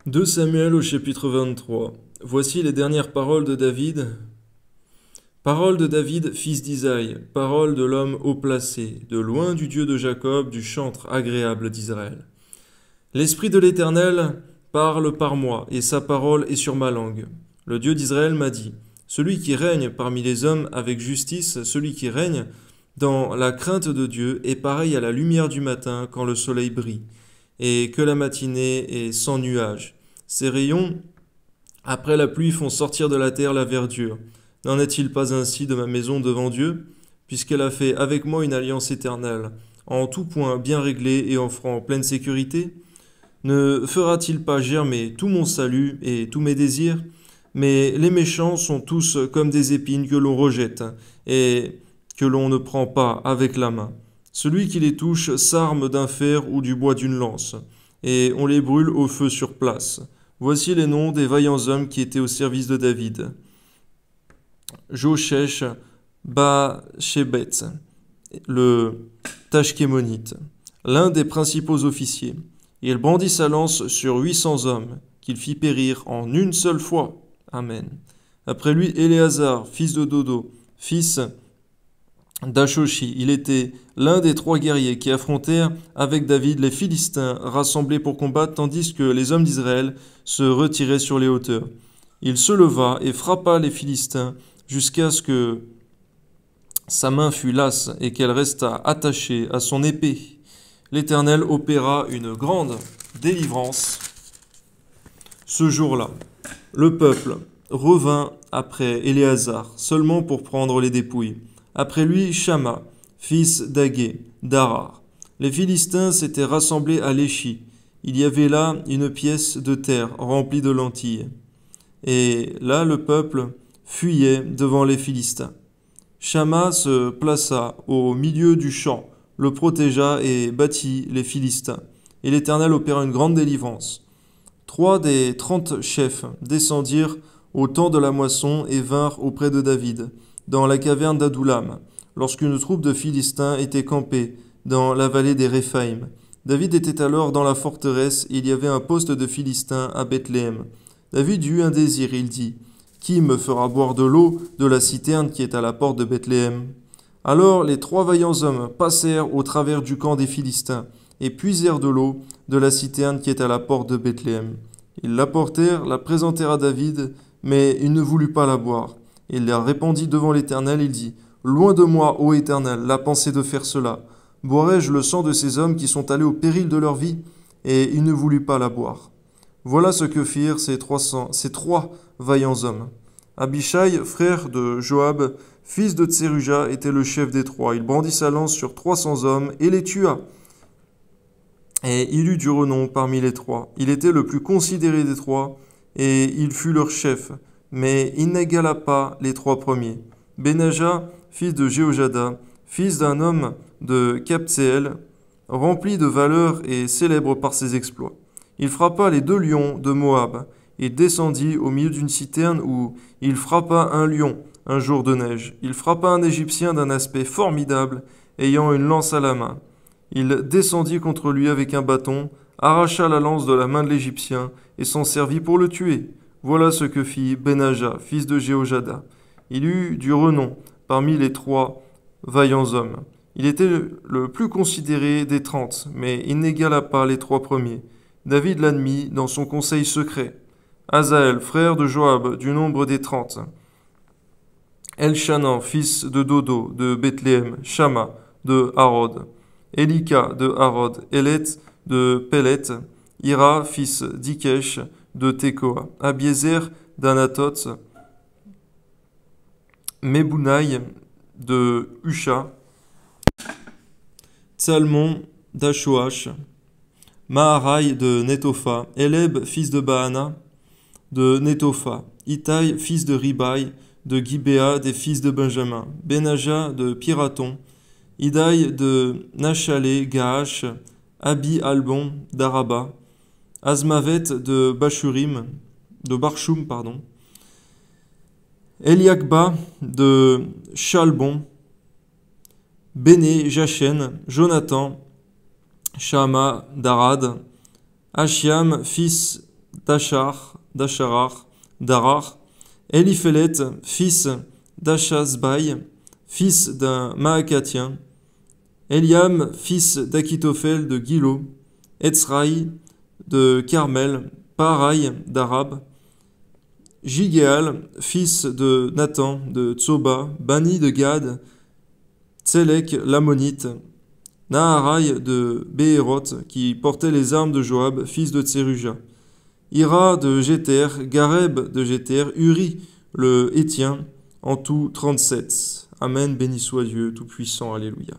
2 Samuel au chapitre 23. Voici les dernières paroles de David. Paroles de David, fils d'Isaïe, paroles de l'homme haut placé, de loin du Dieu de Jacob, du chantre agréable d'Israël. L'Esprit de l'Éternel parle par moi, et sa parole est sur ma langue. Le Dieu d'Israël m'a dit, celui qui règne parmi les hommes avec justice, celui qui règne dans la crainte de Dieu, est pareil à la lumière du matin quand le soleil brille, et que la matinée est sans nuages. Ses rayons, après la pluie, font sortir de la terre la verdure. N'en est-il pas ainsi de ma maison devant Dieu, puisqu'elle a fait avec moi une alliance éternelle, en tout point bien réglée et offrant pleine sécurité? Ne fera-t-il pas germer tout mon salut et tous mes désirs? Mais les méchants sont tous comme des épines que l'on rejette et que l'on ne prend pas avec la main. Celui qui les touche s'arme d'un fer ou du bois d'une lance, et on les brûle au feu sur place. Voici les noms des vaillants hommes qui étaient au service de David. Joshech Bashébetz, le Tachkémonite, l'un des principaux officiers. Il brandit sa lance sur 800 hommes, qu'il fit périr en une seule fois. Amen. Après lui, Éléazar, fils de Dodo, fils d'Ashoshi. Il était l'un des 3 guerriers qui affrontèrent avec David les Philistins rassemblés pour combattre, tandis que les hommes d'Israël se retiraient sur les hauteurs. Il se leva et frappa les Philistins jusqu'à ce que sa main fût lasse et qu'elle restât attachée à son épée. L'Éternel opéra une grande délivrance ce jour-là. Le peuple revint après Éléazar, seulement pour prendre les dépouilles. Après lui, Shama, fils d'Agé, d'Arar. Les Philistins s'étaient rassemblés à Léchi. Il y avait là une pièce de terre remplie de lentilles. Et là, le peuple fuyait devant les Philistins. Shama se plaça au milieu du champ, le protégea et battit les Philistins. Et l'Éternel opéra une grande délivrance. 3 des 30 chefs descendirent au temps de la moisson et vinrent auprès de David, dans la caverne d'Adoulam, lorsqu'une troupe de Philistins était campée dans la vallée des Réphaïm. David était alors dans la forteresse, et il y avait un poste de Philistins à Bethléem. David eut un désir, il dit, « Qui me fera boire de l'eau de la citerne qui est à la porte de Bethléem ?» Alors les 3 vaillants hommes passèrent au travers du camp des Philistins, et puisèrent de l'eau de la citerne qui est à la porte de Bethléem. Ils l'apportèrent, la présentèrent à David, mais il ne voulut pas la boire. Il la répandit devant l'Éternel, il dit, « Loin de moi, ô Éternel, la pensée de faire cela. Boirai-je le sang de ces hommes qui sont allés au péril de leur vie ?» Et il ne voulut pas la boire. Voilà ce que firent ces 3 vaillants hommes. Abishai, frère de Joab, fils de Tseruja, était le chef des 3. Il brandit sa lance sur 300 hommes et les tua. Et il eut du renom parmi les 3. Il était le plus considéré des 3, et il fut leur chef. Mais il n'égala pas les 3 premiers. Benaja, fils de Jéhojada, fils d'un homme de Kabtseel, rempli de valeur et célèbre par ses exploits. Il frappa les 2 lions de Moab. Il descendit au milieu d'une citerne où il frappa un lion un jour de neige. Il frappa un Égyptien d'un aspect formidable, ayant une lance à la main. Il descendit contre lui avec un bâton, arracha la lance de la main de l'Égyptien et s'en servit pour le tuer. Voilà ce que fit Benaja, fils de Jéhojada. Il eut du renom parmi les 3 vaillants hommes. Il était le plus considéré des 30, mais il n'égala pas les 3 premiers. David l'admit dans son conseil secret. Azaël, frère de Joab, du nombre des 30. Elchanan, fils de Dodo, de Bethléem. Shama, de Harod. Elika, de Harod. Elet, de Pelet. Ira, fils d'Ikesh, de Tekoa. Abiezer, d'Anatoth. Mebounaï, de Husha. Tsalmon, d'Ashoach. Maharai, de Netopha. Eleb, fils de Baana, de Netopha. Itaï, fils de Ribaï, de Gibéa, des fils de Benjamin. Benaja, de Piraton. Idaï, de Nachalé, Gaash. Abi Albon, d'Araba. Azmavet, de Barchoum, pardon. Eliakba, de Chalbon. Béné, Jachen, Jonathan, Shama, d'Arad, Achiam, fils d'Acharar, d'Arar, Eliphélet, fils d'Achasbaï, fils d'un Maacatien, Eliam, fils d'Akitophel de Gilo, Etzraï de Carmel, Paraï d'Arab, Jigéal, fils de Nathan de Tsoba, Bani de Gad, Tselek l'Ammonite, Naharaï de Béhéroth, qui portait les armes de Joab, fils de Tseruja, Ira de Jéter, Gareb de Jéter, Uri le Hétien, en tout 37. Amen, béni soit Dieu Tout-Puissant, Alléluia.